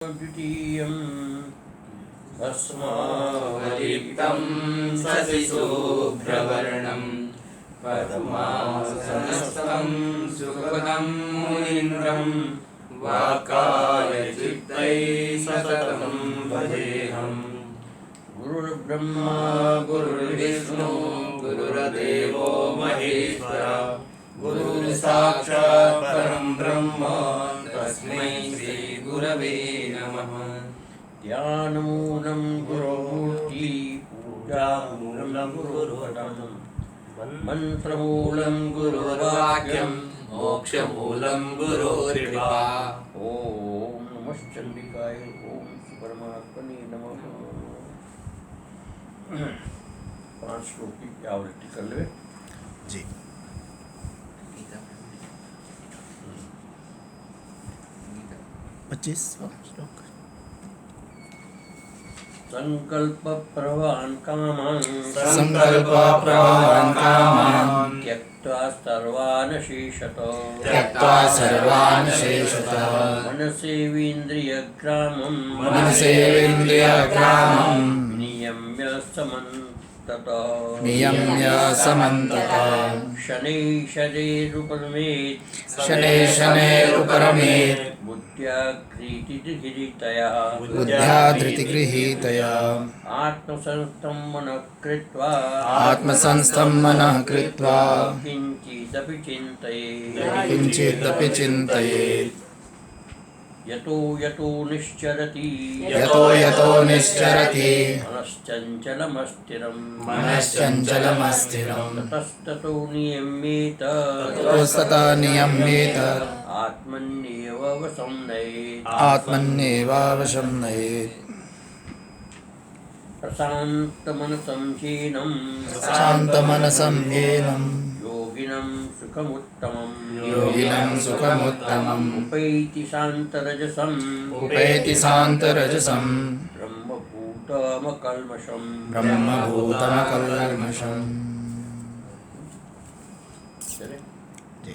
द्वितीयं भस्मावलिप्तं शशिशुभ्रवर्णं पद्मासनस्थं सुखदं मुनीन्द्रं वाक्कायचित्तैः सततं भजेऽहम्। गुरुर्ब्रह्मा गुरुर्विष्णु गुरुर्देवो महेश्वरः गुरुर्साक्षात् परं ब्रह्म तस्मै श्री गुरवे नमः। ध्यानमूलं गुरोमूर्ति पूजामूलं गुरुपदं मंत्रमूलं गुरुर्वाक्यं मोक्षमूलं गुरोर्कृपा। ओम नमश्चंडिकाय ओम परमात्मने नमः। 5 श्लोक की आवृत्ति कर ले जी। पच्चीस श्लोक। संकल्प प्रवान कामान त्यक्त्वा सर्वान् शेषतः मनसेवेन्द्रियग्रामं नियम्य समन्ततः शनैः बुद्ध्या धृतिगृहीतया आत्मसंस्थं मनः कृत्वा किञ्चिदपि चिन्तयेत् यतो यतो निश्चरति मनश्चञ्चलमस्थिरं ततस्ततो नियम्येत आत्मन्येव वशं नयेत्। प्रशान्तमनसं हीनं योगिनं सुखमुत्तमम् उपैति शान्तरजसं ब्रह्मभूतमकल्मषम्। जी।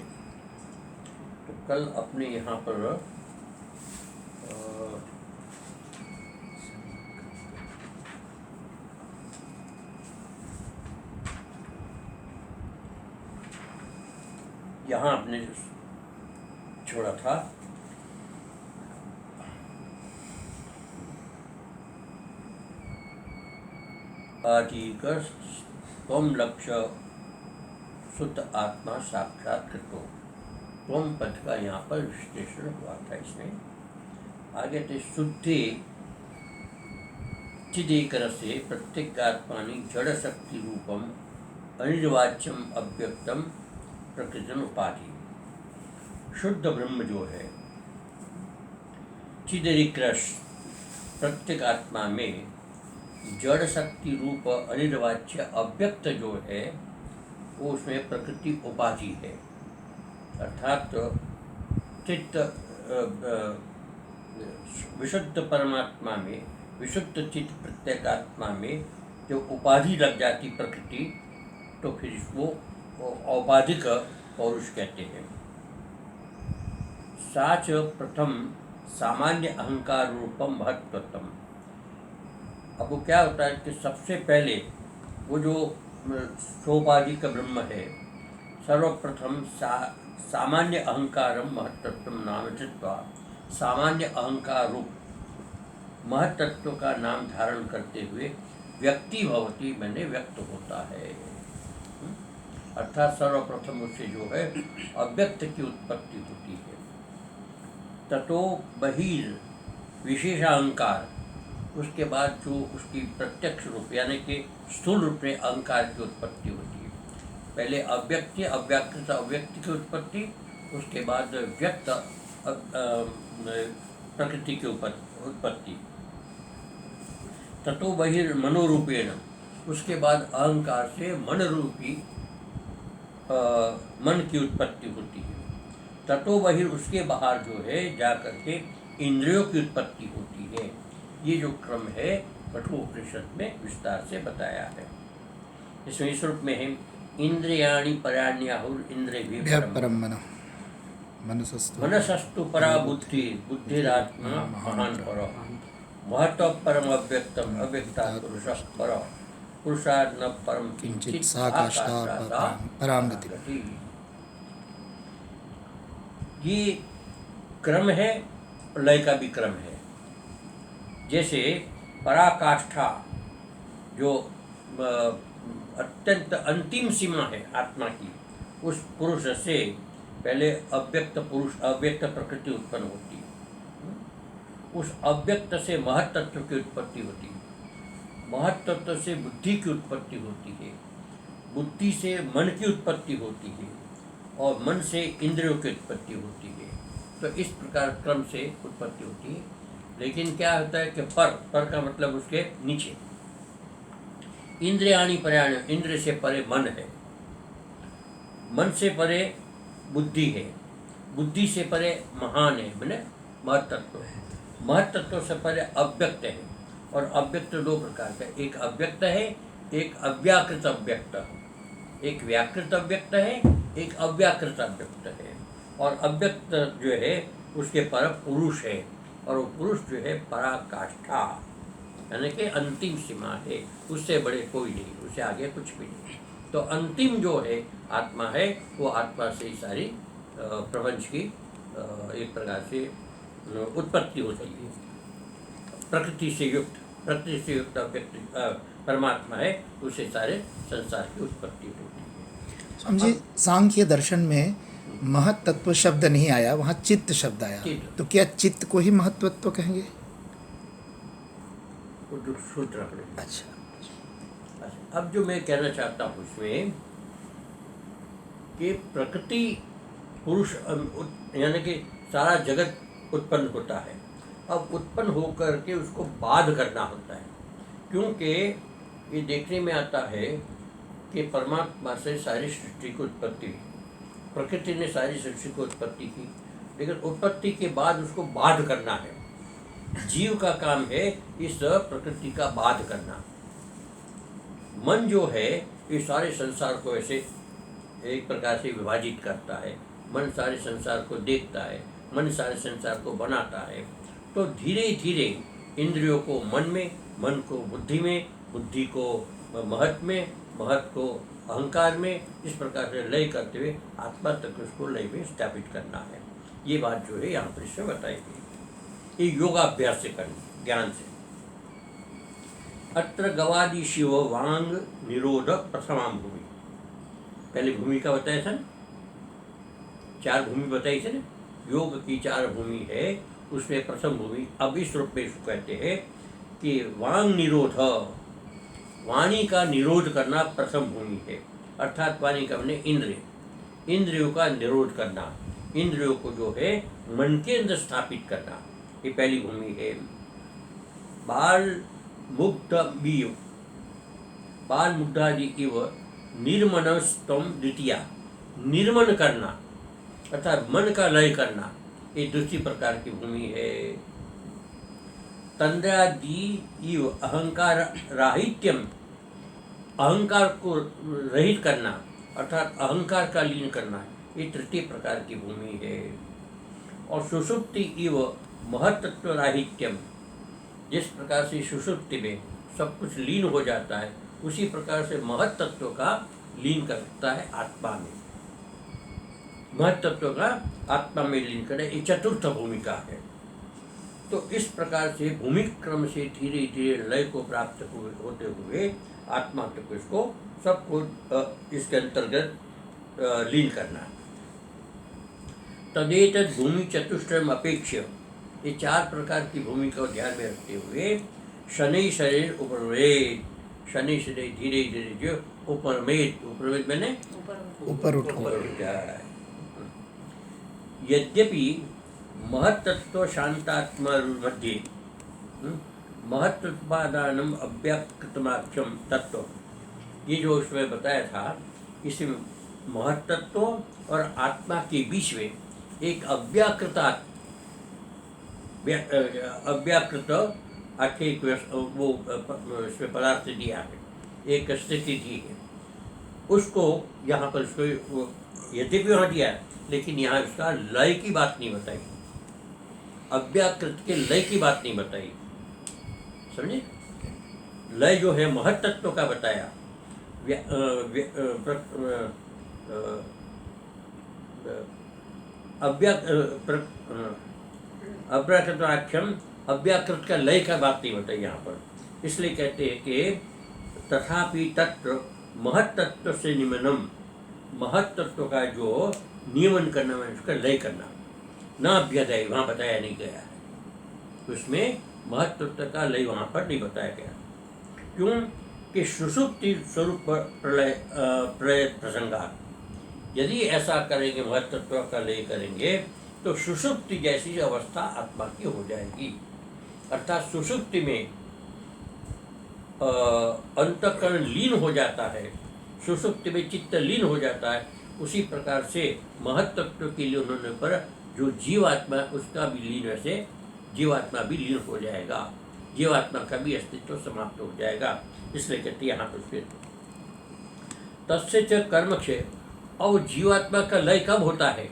तो कल अपने यहाँ पर यहाँ आपने छोड़ा था आजीकर त्वं लक्ष्य शुद्ध आत्मा साक्षात्कृतो। त्वं पद का यहाँ पर विश्लेषण हुआ था। इसमें आगे थे शुद्धि चिदेकरसे प्रत्येगात्मानि जड़ शक्ति रूपम अनिर्वाच्यम अव्यक्तम प्रकृतिन उपाधि। शुद्ध ब्रह्म जो है चिदरिक्रश प्रत्येक आत्मा में जड़ शक्ति रूप अनिर्वाच्य अव्यक्त जो है वो उसमें प्रकृति उपाधि है। अर्थात चित्त विशुद्ध परमात्मा में विशुद्ध चित्त प्रत्येक आत्मा में जो उपाधि लग जाती प्रकृति तो फिर इसको औपाधिक पौरुष कहते हैं। साच प्रथम सामान्य अहंकार रूपम महत्वतम। अब वो क्या होता है कि सबसे पहले वो जो सोपाधिक ब्रह्म है सर्वप्रथम सामान्य अहंकारम महत्तत्वम नाम चित्वा सामान्य अहंकार रूप महत्तत्व का नाम धारण करते हुए व्यक्ति भवती मैंने व्यक्त होता है। अर्थात सर्वप्रथम उससे जो है अव्यक्त की उत्पत्ति होती है। ततो बहिर विशेष अहंकार उसके बाद जो उसकी प्रत्यक्ष रूप यानी कि स्थूल रूप में अहंकार की उत्पत्ति होती है। पहले अव्यक्त अव्याकृत अव्यक्त की उत्पत्ति उसके बाद व्यक्त प्रकृति की उत्पत्ति। ततो बहिर मनोरूपेण उसके बाद अहंकार से मन रूपी मन की उत्पत्ति होती है। ततो बहिर उसके बाहर जो है जाकर के इंद्रियों की उत्पत्ति होती है। ये जो क्रम है कठोपनिषद में विस्तार से बताया है। इसमें इस रूप में है इंद्रियाणि पराण्याहुर इंद्रियभिः परम। मनसस्तु मनसस्तु परा बुद्धि बुद्धिरात्मा महान पर महत्व परम अव्यक्तम अव्यक्तात् पुरुषः पर पुरुषात् न परम किंचित साकाष्ठा परांगति। ये क्रम है, लय का भी क्रम है। जैसे पराकाष्ठा जो अत्यंत अंतिम सीमा है आत्मा की, उस पुरुष से पहले अव्यक्त पुरुष अव्यक्त प्रकृति उत्पन्न होती है। उस अव्यक्त से महत् तत्व की उत्पत्ति होती है, महत् तत्व से बुद्धि की उत्पत्ति होती है, बुद्धि से मन की उत्पत्ति होती है और मन से इंद्रियों की उत्पत्ति होती है। तो इस प्रकार क्रम से उत्पत्ति होती है। लेकिन क्या होता है कि पर का मतलब उसके नीचे इंद्रियाणि पर्याणि, इंद्र से परे मन है, मन से परे बुद्धि है, बुद्धि से परे महान है, मैंने महत्तत्व है, महत्तत्व से परे अव्यक्त है। और अव्यक्त दो प्रकार का, एक अव्यक्त है, एक अव्याकृत अव्यक्त, एक व्याकृत अव्यक्त है, एक अव्याकृत अव्यक्त है। और अव्यक्त जो है उसके पर पुरुष है, और वो पुरुष जो है पराकाष्ठा यानी कि अंतिम सीमा है, उससे बड़े कोई नहीं, उससे आगे कुछ भी नहीं। तो अंतिम जो है आत्मा है, वो आत्मा से ही सारी प्रपंच की एक प्रकार से उत्पत्ति होती है। प्रकृति से युक्त व्यक्ति परमात्मा है, उससे सारे संसार की उत्पत्ति होती है। स्वामी जी, सांख्य दर्शन में महत् तत्व शब्द नहीं आया, वहाँ चित्त शब्द आया, तो क्या चित्त को ही महत्वत्व कहेंगे? सूत्र रख लेंगे। अच्छा, अब जो मैं कहना चाहता हूँ उसमें कि प्रकृति पुरुष यानी कि सारा जगत उत्पन्न होता है। अब उत्पन्न होकर के उसको बाध करना होता है, क्योंकि ये देखने में आता है कि परमात्मा से सारी सृष्टि की उत्पत्ति हुई, प्रकृति ने सारी सृष्टि को उत्पत्ति की, लेकिन उत्पत्ति के बाद उसको बाध करना है। जीव का काम है इस प्रकृति का बाध करना। मन जो है ये सारे संसार को ऐसे एक प्रकार से विभाजित करता है, मन सारे संसार को देखता है, मन सारे संसार को बनाता है। तो धीरे धीरे इंद्रियों को मन में, मन को बुद्धि में, बुद्धि को महत् में, महत् को अहंकार में, इस प्रकार से लय करते हुए आत्मा तक उसको लय में स्थापित करना है। ये बात जो है यहाँ पर इसमें बताई गई। ये योगाभ्यास से करना, ज्ञान से। अत्र गवादि शिव वांग निरोध प्रथमाम भूमि, पहले भूमि का बताया था, 4 भूमि बताई थी ना, योग की 4 भूमि है, उसमें प्रथम भूमि। अब इस रूप में इसको कहते हैं कि वांग निरोध, वाणी का निरोध करना प्रथम भूमि है। अर्थात वाणी का मैंने इंद्रियों का निरोध करना, इंद्रियों को जो है मन के अंदर स्थापित करना, ये पहली भूमि है। बाल मुग्धादि इव निर्मनस्तम द्वितीया, निर्मन करना अर्थात मन का लय करना, ये दूसरी प्रकार की भूमि है। तंद्रादि इव अहंकार राहित्यम, अहंकार को रहित करना अर्थात अहंकार का लीन करना, ये तृतीय प्रकार की भूमि है। और सुषुप्ति इव महत्त्व राहित्यम, जिस प्रकार से सुषुप्ति में सब कुछ लीन हो जाता है, उसी प्रकार से महत्त्व का लीन करता है आत्मा में, महत्त्व का आत्मा में लीन करे, ये चतुर्थ भूमिका है। तो इस प्रकार से भूमिक क्रम से धीरे धीरे लय को प्राप्त होते हुए आत्मा तक इसको सबको इसके अंतर्गत लीन करना। तदेतद भूमि चतुष्टयम अपेक्ष्य, ये 4 प्रकार की भूमि को ध्यान में रखते हुए शनि शरीर उपरमेद, शनि शरीर धीरे धीरे जो उपरमेद मैंने ऊपर उठ जाता है। यद्यपि महत्त्व शांतात्मा मध्ये महत्त्वादानम अव्याकृतमाख्यम तत्व, ये जो उसमें बताया था, इसमें महत्त्व और आत्मा के बीच में एक अव्याकृत आखे वो उसमें पदार्थ दिया है, एक स्थिति दी है, उसको यहाँ पर उसको यद्यपि वहाँ दिया है, लेकिन यहाँ इसका लय की बात नहीं बताई, अव्याकृत के लय की बात नहीं बताई, समझे। लय जो है महत्तत्व का बताया, अव्याकृताख्यम, अव्याकृत का लय का बात नहीं बताई यहाँ पर। इसलिए कहते हैं कि तथापि तत्र महत्तत्व से निमनम, महत्तत्व का जो नियमन करना है उसका लय करना, न अभ्यदय वहाँ बताया नहीं गया है, उसमें महत्तत्व का लय वहाँ पर नहीं बताया गया। क्यों कि सुषुप्ति स्वरूप प्रलय प्रसंगात, यदि ऐसा करेंगे महत्तत्व का लय करेंगे तो सुषुप्ति जैसी अवस्था आत्मा की हो जाएगी। अर्थात सुषुप्ति में अंतःकरण लीन हो जाता है, सुषुप्ति में चित्त लीन हो जाता है, उसी प्रकार से महत्तत्व के लिए उन्होंने पर जो जीवात्मा उसका भी लीन, वैसे जीवात्मा भी लीन हो जाएगा, जीवात्मा का भी अस्तित्व समाप्त हो जाएगा। इसलिए कहते यहाँ पर फिर तस्य च कर्म क्षय। और जीवात्मा का लय कब होता है?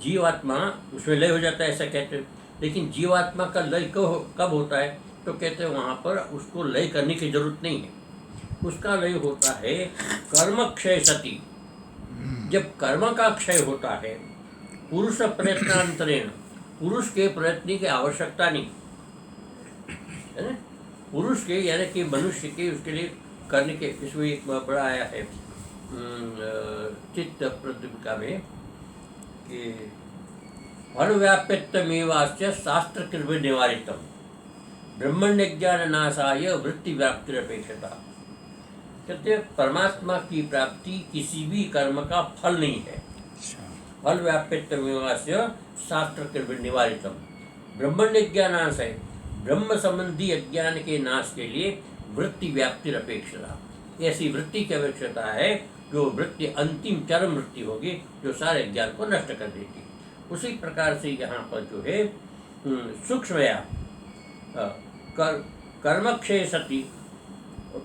जीवात्मा उसमें लय हो जाता है ऐसा कहते हैं, लेकिन जीवात्मा का लय कब होता है? तो कहते हैं वहाँ पर उसको लय करने की जरूरत नहीं है, उसका लय होता है कर्म क्षय सती। जब कर्म का क्षय होता है, पुरुष प्रयत्नांतरेण, पुरुष के प्रयत्न की आवश्यकता नहीं है ना, पुरुष के यानी कि मनुष्य के उसके लिए करने के, इसमें एक बड़ा आया है चित्त प्रतिपिका में कि फलव्याप्यत्वमेवास्य शास्त्र कृपा निवारितम ब्रह्मण्य ज्ञान नाशाय वृत्ति व्याप्ति अपेक्षता। कहते परमात्मा की प्राप्ति किसी भी कर्म का फल नहीं है। फल व्याप्यत्वमेवास्य शास्त्र कृपा निवारितम ब्रह्मण्य ज्ञानाशय, ब्रह्म संबंधी अज्ञान के नाश के लिए वृत्ति व्याप्ति अपेक्षता, ऐसी वृत्ति की अपेक्षता है जो वृत्ति अंतिम चरम वृत्ति होगी जो सारे ज्ञान को नष्ट कर देगी। उसी प्रकार से यहाँ पर जो है सूक्ष्मया कर्मक्षय सती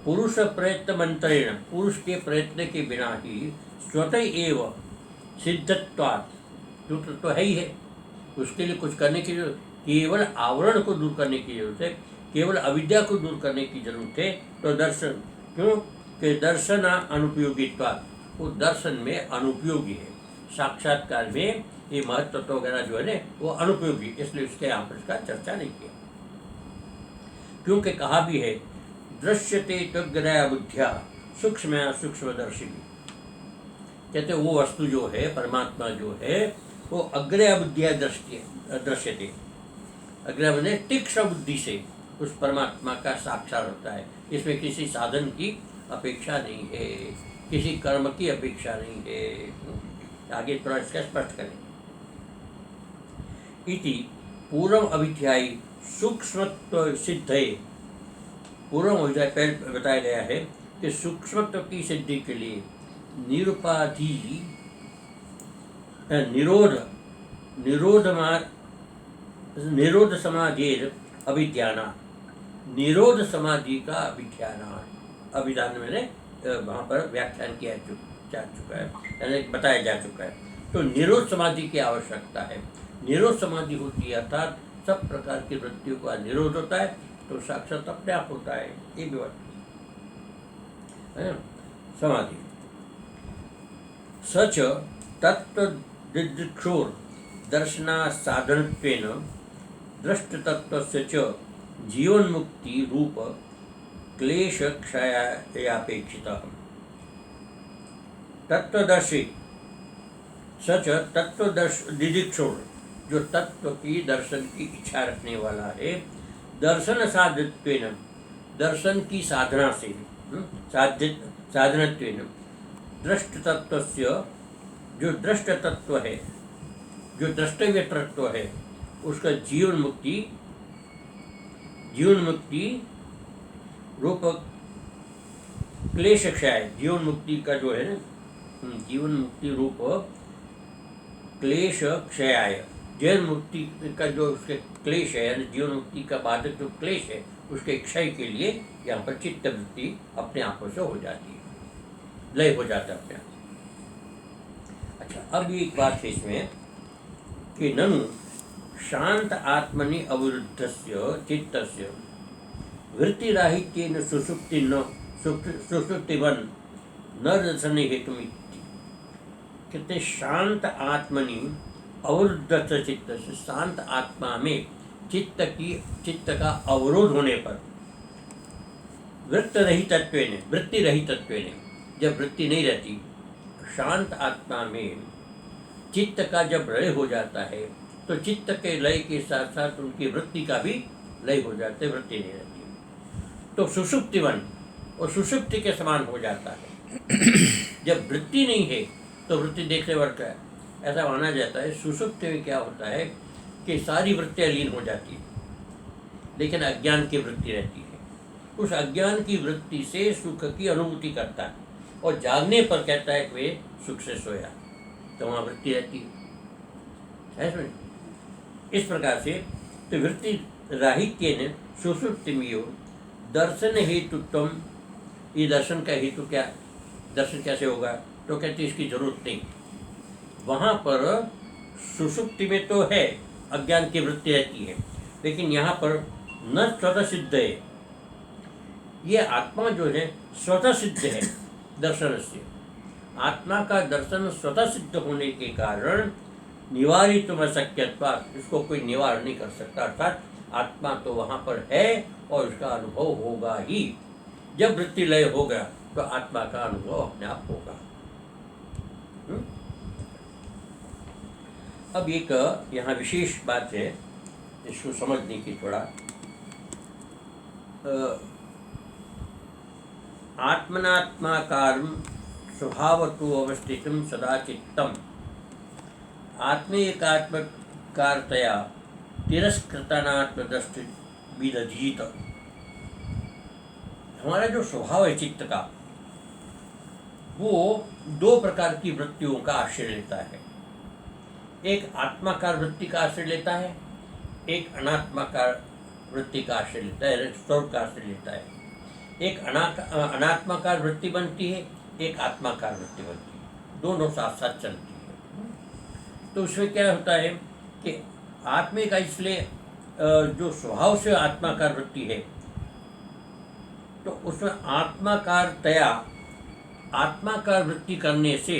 पुरुष प्रयत्न मंत्रेण, पुरुष के प्रयत्न के बिना ही स्वतः एव सिद्धत्वात्, तो है ही है, उसके लिए कुछ करने की जरूरत, केवल आवरण को दूर करने की जरूरत है, केवल अविद्या को दूर करने की जरूरत है। तो दर्शन, क्यों कि दर्शन अनुपयोगित्वात्, वो दर्शन में अनुपयोगी है, साक्षात्कार में ये महत्व वगैरह जो है ना वो अनुपयोगी, इसलिए उसके यहाँ पर इसका चर्चा नहीं किया। क्योंकि कहा भी है दृश्यते तद्गदया बुद्ध्या सूक्ष्म सूक्ष्मदर्शी, कहते वो वस्तु जो है परमात्मा जो है वो अग्रया बुद्धिया दृश्यते, अग्रया बुद्धि तीक्ष्ण बुद्धि से उस परमात्मा का साक्षात होता है। इसमें किसी साधन की अपेक्षा नहीं है, किसी कर्म की अपेक्षा नहीं है। आगे थोड़ा इसका स्पष्ट करें। इति पूर्व अभिध्यायी सूक्ष्मत्व सिद्धे, पूर्व अभिध्याय पहले बताया गया है कि सूक्ष्मत्व की सिद्धि के लिए निरुपाधि निरोध समाधि अभिध्याना, निरोध समाधि का अभिध्याना, अभिधान मैंने वहाँ पर व्याख्यान किया जा चुका है, यानी बताया जा चुका है। तो निरोध समाधि की आवश्यकता है, निरोध समाधि होती है अर्थात सब प्रकार की वृत्तियों का निरोध होता है, तो साक्षात अपने आप होता है, ये भी बात है समाधि। सच तत्व दिदृक्षोर दर्शना साधनत्वेन दृष्ट तत्व से च जीवन मुक्ति रूप क्लेश क्षयापेक्षिता। तत्वदर्शी सच तत्वदर्श दिदृक्षोर, जो तत्व की दर्शन की इच्छा रखने वाला है, दर्शन साधित्वेन, दर्शन की साधना से साधनत्वेन दृष्ट तत्वस्य, जो दृष्ट तत्व है, जो द्रष्टव्य तत्व है, उसका जीवन मुक्ति रूप क्लेश क्षय, जीवन मुक्ति का जो है ना जीवन मुक्ति रूप क्लेश क्षयाय, जीवन मुक्ति का जो उसके क्लेश है यानी जीवन मुक्ति का बाधक जो क्लेश है उसके क्षय के लिए यहाँ पर चित्त वृत्ति अपने आप से हो जाती है, लय हो जाता है अपने आप। अच्छा, अब एक बात है इसमें कि ननु शांत आत्मनि अवरुद्धस्य चित्तस्य वृत्तिराहित्येन सुषुप्ति न सुषुप्तिवन न दर्शने हेतुमिति। कहते शांत आत्मनि अवरुद्धस्य चित्तस्य, शांत आत्मा में चित्त का अवरोध होने पर वृत्ति रहित तत्वेन, जब वृत्ति नहीं रहती, शांत आत्मा में चित्त का जब लय हो जाता है तो चित्त के लय के साथ साथ उनकी वृत्ति का भी लय हो जाता है, वृत्ति नहीं रहती, तो सुषुप्तिवन और सुषुप्ति के समान हो जाता है। जब वृत्ति नहीं है तो वृत्ति देखने वर्ग है, ऐसा माना जाता है। सुषुप्ति में क्या होता है कि सारी वृत्तियाँ लीन हो जाती है, लेकिन अज्ञान की वृत्ति रहती है। उस अज्ञान की वृत्ति से सुख की अनुभूति करता है और जागने पर कहता है कि वे सुख से सोया, तो वहाँ वृत्ति रहती है। समझ? इस प्रकार से तो वृत्ति राहित्येन सुषुप्तिमियो दर्शन हेतुत्वम, ये दर्शन का हेतु क्या, दर्शन कैसे होगा, तो कहते इसकी जरूरत नहीं। वहाँ पर सुषुप्ति में तो है अज्ञान की वृत्ति रहती है, लेकिन यहाँ पर न स्वतः सिद्ध है, ये आत्मा जो है स्वतः सिद्ध है दर्शन से। आत्मा का दर्शन स्वतः सिद्ध होने के कारण निवारित अशक्यत्वात्, इसको कोई निवारण नहीं कर सकता, अर्थात आत्मा तो वहाँ पर है और उसका अनुभव होगा ही। जब वृत्ति लय हो गया तो आत्मा का अनुभव अपने आप होगा। अब एक यहाँ विशेष बात है, इसको समझने की थोड़ा, आत्मनात्माकारं स्वभावतो अवस्थितं सदा चित्तम आत्मेकात्मकारतया तिरस्कृतानात्मदृष्टि विदधीत। हमारा जो स्वभाव है चित्त का, वो दो प्रकार की वृत्तियों का आश्रय लेता है। एक आत्माकार वृत्ति का आश्रय लेता है, एक अनात्माकार वृत्ति का आश्रय लेता है, स्वरूप का आश्रय लेता है। एक अनात्माकार वृत्ति बनती है, एक आत्माकार वृत्ति बनती है, दोनों साथ साथ चलती है। तो उसमें क्या होता है कि आत्मे का, इसलिए जो स्वभाव से आत्माकार वृत्ति है, तो उसमें आत्माकार वृत्ति करने से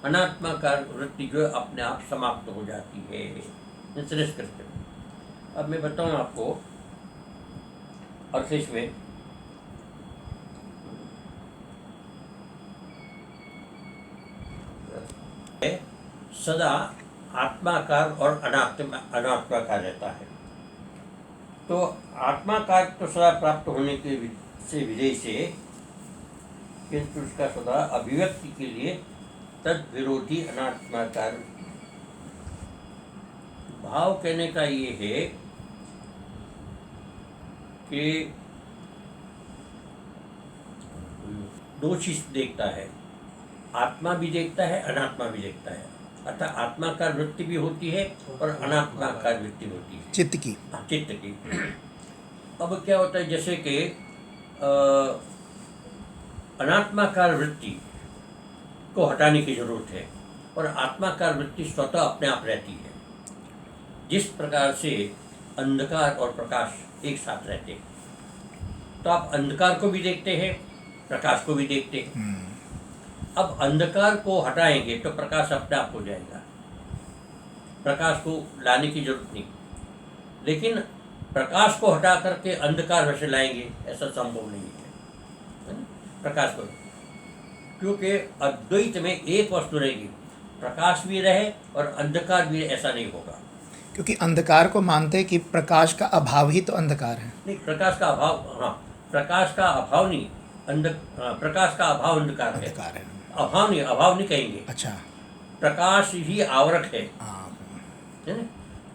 अनात्माकार वृत्ति जो है अपने आप समाप्त हो जाती है। श्रेष्ठ करते अब मैं बताऊं आपको अर्थ इसमें, सदा आत्माकार और अनात्माकार रहता है। तो आत्माकार तो सदा प्राप्त होने के से विजय से, किंतु उसका सदा अभिव्यक्ति के लिए तद विरोधी अनात्माकार भाव। कहने का ये है कि दो चीज देखता है, आत्मा भी देखता है, अनात्मा भी देखता है। अर्थात आत्माकार वृत्ति भी होती है और अनात्माकार वृत्ति होती है चित्त की। चित्त की। अब क्या होता है, जैसे कि अनात्माकार वृत्ति को हटाने की जरूरत है और आत्माकार वृत्ति स्वतः अपने आप रहती है। जिस प्रकार से अंधकार और प्रकाश एक साथ रहते हैं, तो आप अंधकार को भी देखते हैं, प्रकाश को भी देखते हैं। अब अंधकार को हटाएंगे तो प्रकाश अपने आप हो जाएगा, प्रकाश को लाने की जरूरत नहीं। लेकिन प्रकाश को हटा करके अंधकार वैसे लाएंगे, ऐसा संभव नहीं है प्रकाश को, क्योंकि अद्वैत में एक वस्तु रहेगी, प्रकाश भी रहे और अंधकार भी, ऐसा नहीं होगा। क्योंकि अंधकार को मानते हैं कि प्रकाश का अभाव ही तो अंधकार है। नहीं, प्रकाश का अभाव, हाँ, प्रकाश का अभाव नहीं, प्रकाश का अभाव अंधकार है। अभाव नहीं कहेंगे। अच्छा, प्रकाश ही आवरक है ना?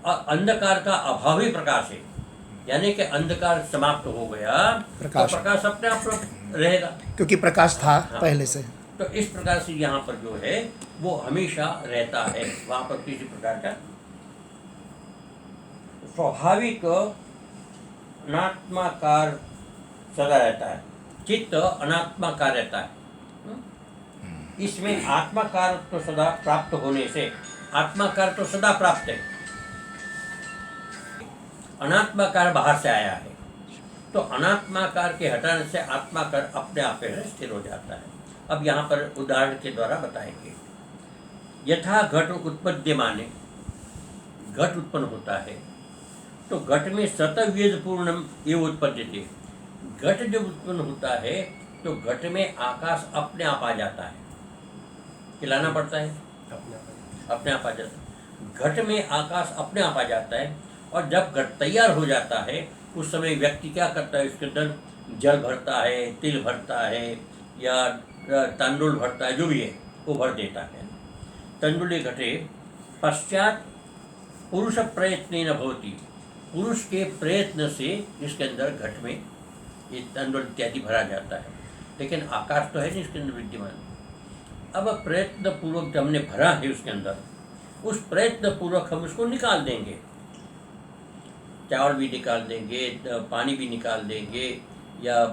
और अंधकार का अभाव ही प्रकाश है, यानी कि अंधकार समाप्त हो गया तो प्रकाश अपने आप रहेगा, क्योंकि प्रकाश था हाँ। पहले से। तो इस प्रकार से यहाँ पर जो है वो हमेशा रहता है, वहाँ पर किसी प्रकार का स्वाभाविक अनात्माकार सदा रहता है, चित्त अनात्माकार रहता है। इसमें आत्माकार तो सदा प्राप्त होने से, आत्माकार तो सदा प्राप्त है, अनात्माकार बाहर से आया है, तो अनात्माकार के हटाने से आत्माकार अपने आप में स्थिर हो जाता है। अब यहाँ पर उदाहरण के द्वारा बताएंगे। यथा घट उत्पद्यमाने, घट उत्पन्न होता है तो घट में सतवेद पूर्णम एवं उत्पद्यते। घट जब उत्पन्न होता है तो घट में आकाश अपने आप आ जाता है, खिलाना पड़ता है, अपने आप आ जाता है। घट में आकाश अपने आप आ जाता है, और जब घट तैयार हो जाता है उस समय व्यक्ति क्या करता है, उसके अंदर जल भरता है, तिल भरता है, या तांडुल भरता है, जो भी है वो भर देता है। तंडुले घटे पश्चात पुरुष प्रयत्न न भवति, पुरुष के प्रयत्न से इसके अंदर घट में ये तंडुल इत्यादि भरा जाता है, लेकिन आकाश तो है नहीं इसके अंदर विद्यमान। अब प्रयत्न पूर्वक जब हमने भरा है उसके अंदर, उस प्रयत्न पूर्वक हम उसको निकाल देंगे, चावल भी निकाल देंगे, पानी भी निकाल देंगे, या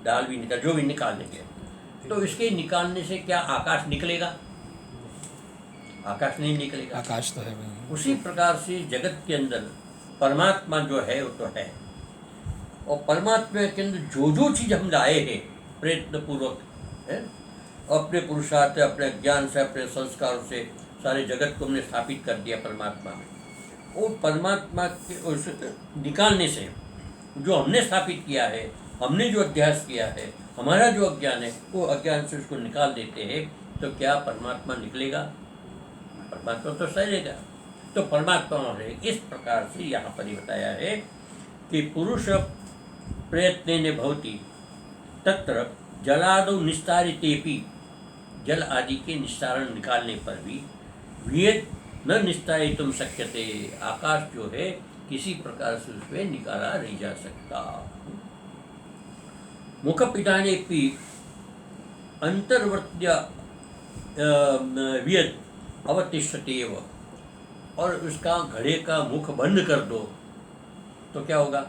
दाल भी निकाल, जो भी निकाल देंगे, तो इसके निकालने से क्या आकाश निकलेगा? आकाश नहीं निकलेगा, आकाश तो है वही। उसी प्रकार से जगत के अंदर परमात्मा जो है वो तो है, और परमात्मा के अंदर जो जो चीज़ हम लाए हैं प्रयत्न पूर्वक है, अपने पुरुषार्थ, अपने ज्ञान से, अपने संस्कारों से सारे जगत को हमने स्थापित कर दिया परमात्मा में। वो परमात्मा के उस निकालने से जो हमने स्थापित किया है, हमने जो अध्यास किया है, हमारा जो अज्ञान है, वो अज्ञान से उसको निकाल देते हैं, तो क्या परमात्मा निकलेगा? परमात्मा तो सहेगा। तो परमात्मा है इस प्रकार से यहाँ पर ही बताया है कि पुरुष प्रयत्न भवति तत्र जलादौ निस्तारितेपि, जल आदि के निस्तारण निकालने पर भी वियत न निस्तारितुम शक्यते, आकाश जो है किसी प्रकार से उसमें निकाला नहीं जा सकता। मुख पिटाने भी अंतर्वर्त्य वियत अवतिष्ठतेव, और उसका घड़े का मुख बंद कर दो तो क्या होगा?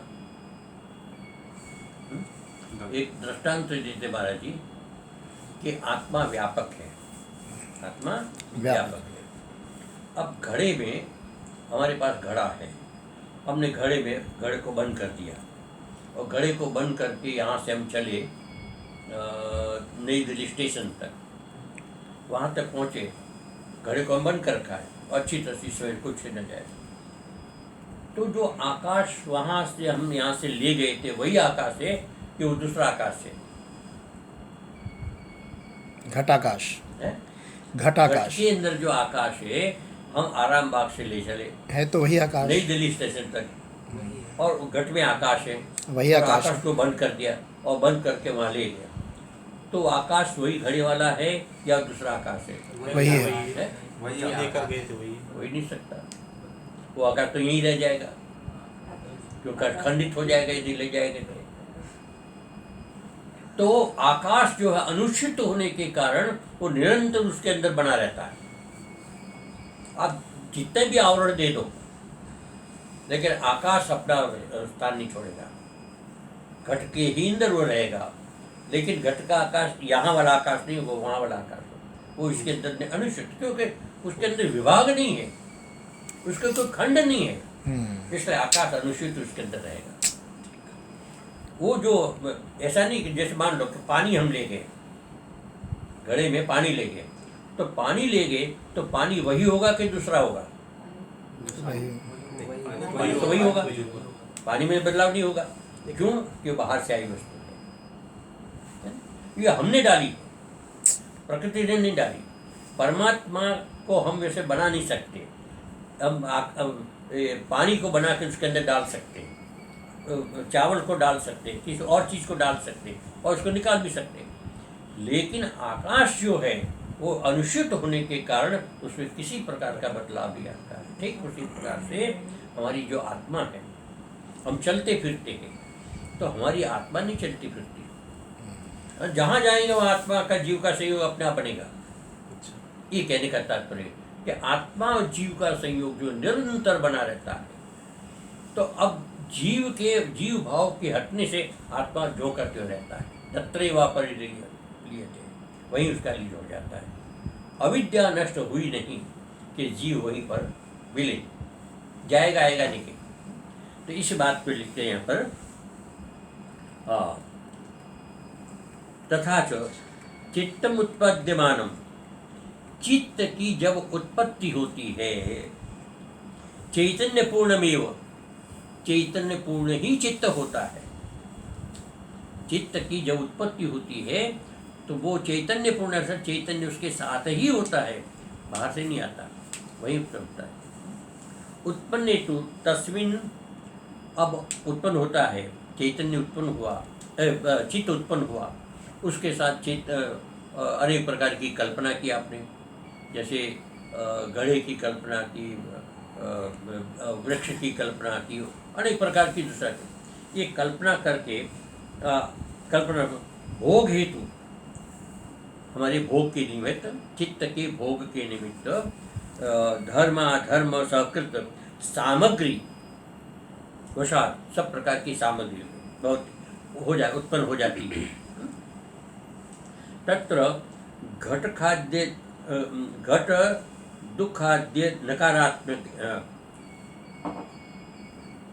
एक दृष्टांत देते महाराज जी कि आत्मा व्यापक है, आत्मा व्यापक है। अब घड़े में हमारे पास घड़ा है, हमने घड़े को बंद कर दिया, और घड़े को बंद करके यहाँ से हम चले नई दिल्ली स्टेशन तक, वहाँ तक पहुँचे, घड़े को हम बंद कर रखा है और अच्छी तरह से कुछ न जाए, तो जो आकाश वहाँ से हम यहाँ से ले गए थे वही आकाश है कि वो दूसरा आकाश है? घटाकाश है? घटाकाश के अंदर जो आकाश है, हम आराम बाग से ले चले है तो वही आकाश, नई दिल्ली स्टेशन तक, और घट में आकाश है, वही और आकाश आकाश को बंद कर दिया और बंद करके वहाँ ले गया, तो आकाश वही घड़े वाला है या दूसरा आकाश है? वही है। वही लेकर गए थे, वही हो ही नहीं सकता, वो आकाश तो यहीं रह जाएगा, क्योंकि खंडित हो जाएगा यदि ले जाएगा तो आकाश जो है अनुचित होने के कारण वो निरंतर उसके अंदर बना रहता है। आप जितने भी आवरण दे दो, लेकिन आकाश अपना स्थान नहीं छोड़ेगा, घट के ही अंदर वो रहेगा, लेकिन घट का आकाश यहाँ वाला आकाश नहीं, वो वहाँ वाला आकाश हो, वो इसके अंदर अनुचित, क्योंकि उसके अंदर विभाग नहीं है, उसका कोई खंड नहीं है, इसलिए आकाश अनुचित उसके अंदर रहेगा। वो जो ऐसा नहीं कि जैसे मान लो कि पानी हम ले गए, घड़े में पानी ले गए, तो पानी ले गए तो पानी वही होगा कि दूसरा होगा? पानी तो वही होगा, पानी में बदलाव नहीं होगा। क्यों? कि बाहर से आई वस्तु है, ये हमने डाली, प्रकृति ने नहीं डाली। परमात्मा को हम वैसे बना नहीं सकते, अब पानी को बना के उसके अंदर डाल सकते हैं, चावल को डाल सकते, किसी और चीज़ को डाल सकते और उसको निकाल भी सकते, लेकिन आकाश जो है वो अनुचित होने के कारण उसमें किसी प्रकार का बदलाव नहीं आता है। ठीक उसी प्रकार से हमारी जो आत्मा है, हम चलते फिरते हैं तो हमारी आत्मा नहीं चलती फिरती, और जहाँ जाएंगे वहाँ आत्मा का जीव का संयोग अपने आप बनेगा। ये कहने का तात्पर्य कि आत्मा और जीव का संयोग जो निरंतर बना रहता है, तो अब जीव भाव के हटने से आत्मा जो करते रहता है, तत्रैवा परिलीयते, वहीं उसका लीन हो जाता है। अविद्या नष्ट हुई नहीं कि जीव वहीं पर विलीन जाएगा, आएगा नहीं। तो इस बात को लिखते हैं यहाँ पर, तथा च चित्तम उत्पद्यमानम, चित्त की जब उत्पत्ति होती है, चैतन्य पूर्णमेव, चैतन्य पूर्ण ही चित्त होता है। चित्त की जब उत्पत्ति होती है तो वो चैतन्य पूर्ण अर्थात चैतन्य उसके साथ ही होता है, बाहर से नहीं आता, वहीं पर होता है। उत्पन्न तो तस्मिन, अब उत्पन्न होता है, चैतन्य उत्पन्न हुआ, चित्त उत्पन्न हुआ, उसके साथ चित्त अनेक प्रकार की कल्पना की आपने, जैसे घड़े की कल्पना की, वृक्ष की कल्पना की, अनेक प्रकार की दूसरा ये कल्पना करके कल्पना भोग हेतु, हमारे भोग के निमित्त, चित्त के भोग के निमित्त धर्म अधर्म सकृत सामग्री वशात, सब प्रकार की सामग्री बहुत उत्पन्न हो जाती है। तत्र घट खाद्य घट दुखाद्य नकारात्मक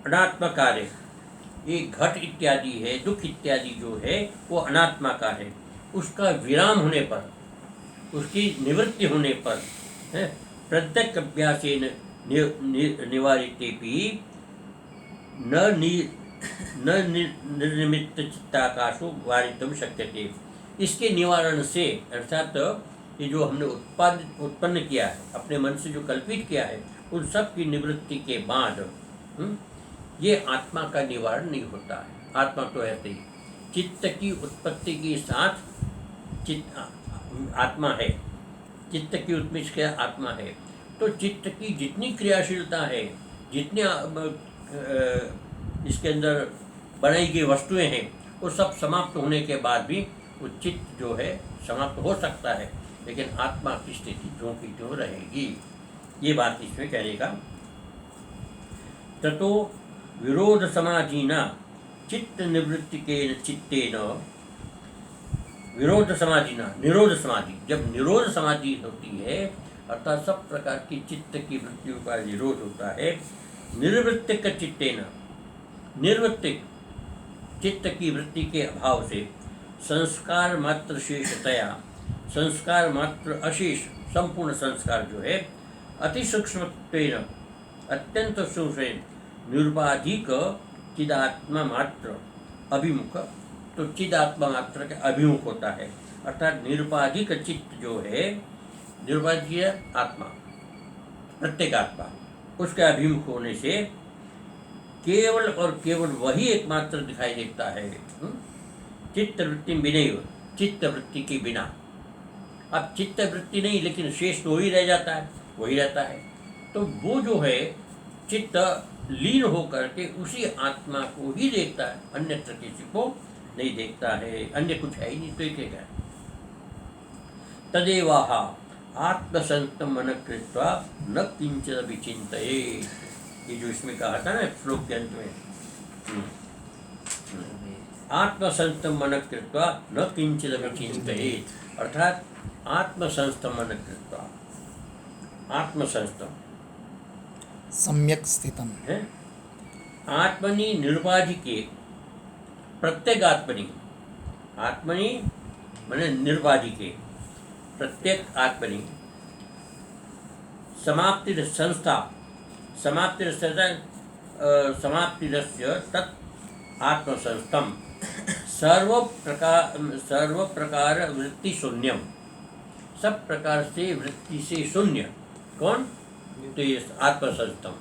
अनात्मकार है। ये घट इत्यादि है, दुख इत्यादि जो है वो अनात्माकार है। उसका विराम होने पर, उसकी निवृत्ति होने पर है, प्रत्यक्ष अभ्यासेन निवारितेपि न निर्निमित्त चित्ताकाशो वारितुम शक्यते। इसके निवारण से, अर्थात ये जो हमने उत्पन्न किया है, अपने मन से जो कल्पित किया है, उन सब की निवृत्ति के बाद ये आत्मा का निवारण नहीं होता है। आत्मा तो ऐसे ही चित्त की उत्पत्ति के साथ चित्त आत्मा है, चित्त की उत्पत्ति के आत्मा है। तो चित्त की जितनी क्रियाशीलता है, जितने इसके अंदर बनाई गई वस्तुएं हैं, वो सब समाप्त होने के बाद भी वो चित्त जो है समाप्त हो सकता है, लेकिन आत्मा की स्थिति जो की जो रहेगी। ये बात इसमें कहने का। ततो विरोध समाधिना चित्त निवृत्ति के चित्तेन, विरोध समाधिना, निरोध समाधि, जब निरोध समाधि होती है अर्थात सब प्रकार की चित्त की वृत्तियों का निरोध होता है, निर्वृत्तिक चित्तेन, निर्वृत्तिक चित्त की वृत्ति के अभाव से संस्कार मात्र शेषतया, संस्कार मात्र अशेष संपूर्ण संस्कार जो है अति सूक्ष्मत्वेन, अत्यंत सूक्ष्म निरुपाधिक चिदात्मा मात्र अभिमुख, तो चिदात्मा मात्र के अभिमुख होता है। अर्थात निरुपाधिक चित्त जो है, निरुपाधिक आत्मा, प्रत्येक आत्मा, उसके अभिमुख होने से केवल और केवल वही एकमात्र दिखाई देता है, चित्त वृत्ति बिना, चित्त वृत्ति के बिना। अब चित्त वृत्ति नहीं, लेकिन शेष तो वही रह जाता है, वही रहता है। तो वो जो है चित्त लीन होकर के उसी आत्मा को ही देखता है, अन्यत्र किसी को नहीं देखता है, अन्य कुछ है ही नहीं, तो एक है। तदेवाह आत्मसंतम मन कृत्वा न किंचित विचिंतये, ये जो इसमें कहा था ना श्लोक के अंत में, आत्मसंतम मन कृत्वा न किंचित विचिंतये, अर्थात आत्मसंस्तम मन कृत्वा, आत्मसंस्तम सम्यक स्थितम है, आत्मनि निरुपाधिके, प्रत्येक आत्मनि, आत्मनि माने निरुपाधिके, प्रत्येक आत्मनि समाप्ति संस्था, समाप्ति समाप्तिरस्य तत् आत्मसंस्थम सर्व प्रकार वृत्ति शून्यम, सब प्रकार से वृत्ति से शून्य। कौन? तो ये आत्मसंस्थम,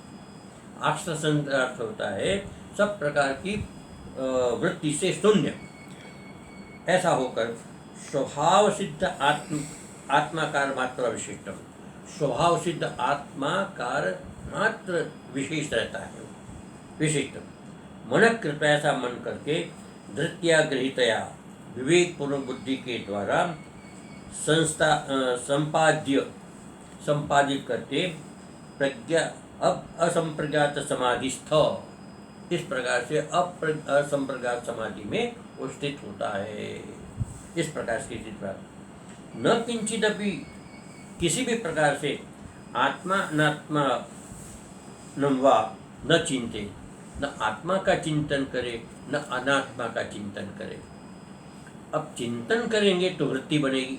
आत्मसंत अर्थ होता है सब प्रकार की वृत्ति से शून्य। ऐसा होकर स्वभाव सिद्ध आत्माकार मात्र विशिष्टम, स्वभाव सिद्ध आत्माकार मात्र विशेष रहता है, विशिष्ट। मन कृपया, ऐसा मन करके धृत्या गृहीतया, विवेक पूर्ण बुद्धि के द्वारा संपादित करके प्रज्ञा अब असंप्रज्ञात समाधिस्थ, इस प्रकार से असंप्रज्ञात समाधि में वो स्थित होता है। इस प्रकार की स्थिति पर न किंचिदपि किसी भी प्रकार से आत्मा अनात्मा नमवा न चिंते, न आत्मा का चिंतन करे न अनात्मा का चिंतन करे। अब चिंतन करेंगे तो वृत्ति बनेगी,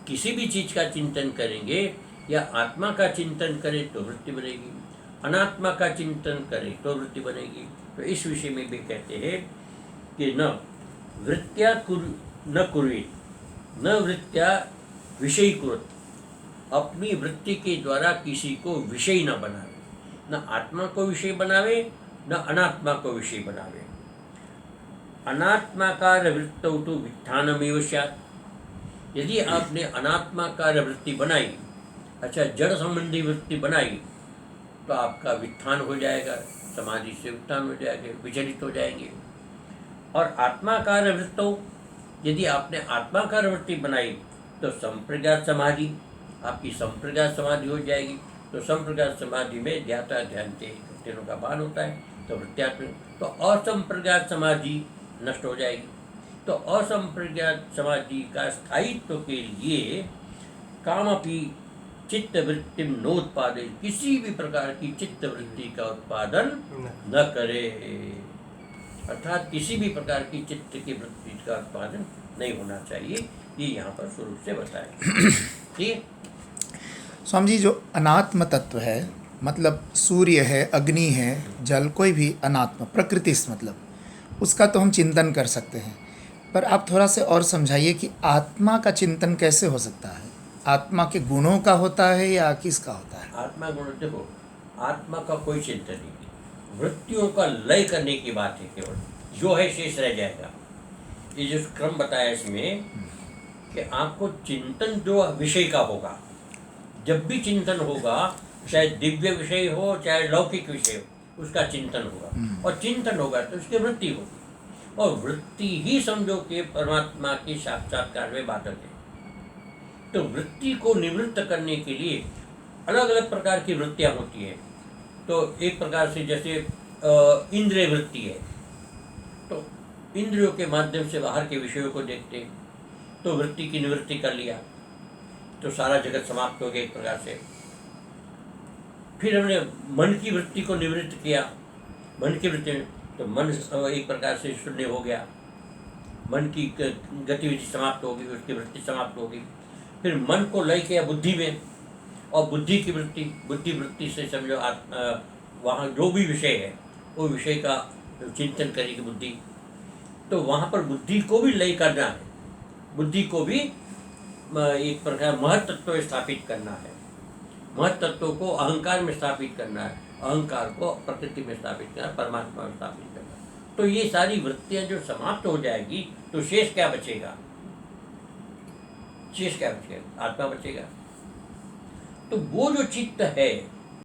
किसी भी चीज़ का चिंतन करेंगे या आत्मा का चिंतन करें तो वृत्ति बनेगी, अनात्मा का चिंतन करें तो वृत्ति बनेगी। तो इस विषय में भी कहते हैं कि न वृत्त्या न कुर्वीत, न वृत्त्या विषय कुरुत, अपनी वृत्ति के द्वारा किसी को विषय न बनावे, न आत्मा को विषय बनावे न अनात्मा को विषय बनावे। अनात्माकार वृत्तौ तो वित्थानमेव स्यात्, यदि आपने अनात्माकार वृत्ति बनाई, अच्छा जड़ संबंधी वृत्ति बनाई, तो आपका वित्थान हो जाएगा, समाधि से उत्थान हो जाएगा, विचलित हो जाएंगे। और आत्माकार वृत्तौ, यदि आपने आत्माकार वृत्ति बनाई तो संप्रज्ञात समाधि, आपकी संप्रज्ञात समाधि हो जाएगी। तो संप्रज्ञात समाधि में ध्याता ध्यानते तीनों का भान होता है, तो वृत्त्यात्मक। तो असंप्रज्ञात समाधि नष्ट हो जाएगी। तो असंप्रज्ञात समाधि का स्थायित्व के लिए कामपि चित्त वृत्ति नोत्पादे, किसी भी प्रकार की चित्त वृत्ति का उत्पादन न करे, अर्थात किसी भी प्रकार की चित्त की वृत्ति का उत्पादन नहीं होना चाहिए। ये यहाँ पर शुरू से बताया। ठीक, स्वामी जी, जो अनात्म तत्व है, मतलब सूर्य है, अग्नि है, जल, कोई भी अनात्म प्रकृति, मतलब उसका तो हम चिंतन कर सकते हैं, पर आप थोड़ा से और समझाइए कि आत्मा का चिंतन कैसे हो सकता है? आत्मा के गुणों का होता है या किसका होता है? आत्मा गुण, देखो आत्मा का कोई चिंतन नहीं, वृत्तियों का लय करने की बात है, केवल जो है शेष रह जाएगा। ये जो क्रम बताया इसमें कि आपको चिंतन जो विषय का होगा, जब भी चिंतन होगा, चाहे दिव्य विषय हो चाहे लौकिक विषय हो, उसका चिंतन होगा, और चिंतन होगा तो उसकी वृत्ति होगी, और वृत्ति ही समझो कि परमात्मा के साक्षात्कार में बाधक है। तो वृत्ति को निवृत्त करने के लिए अलग अलग प्रकार की वृत्तियाँ होती हैं। तो एक प्रकार से जैसे इंद्रिय वृत्ति है, तो इंद्रियों के माध्यम से बाहर के विषयों को देखते हैं, तो वृत्ति की निवृत्ति कर लिया तो सारा जगत समाप्त हो गया एक प्रकार से। फिर हमने मन की वृत्ति को निवृत्त किया, मन की वृत्ति, तो मन एक प्रकार से शून्य हो गया, मन की गतिविधि समाप्त हो गई, उसकी वृत्ति समाप्त हो गई। फिर मन को लय किया बुद्धि में, और बुद्धि की वृत्ति, बुद्धि वृत्ति से समझो वहाँ जो भी विषय है वो विषय का चिंतन करेगी बुद्धि, तो वहाँ पर बुद्धि को भी लय करना है, बुद्धि को भी एक प्रकार महत्त्व स्थापित करना है, महत्त्व को अहंकार में स्थापित करना है, अहंकार को प्रकृति में स्थापित करना, परमात्मा में स्थापित करना। तो ये सारी वृत्तियाँ जो समाप्त हो जाएगी तो शेष क्या बचेगा? शेष क्या बचेगा? आत्मा बचेगा। तो वो जो चित्त है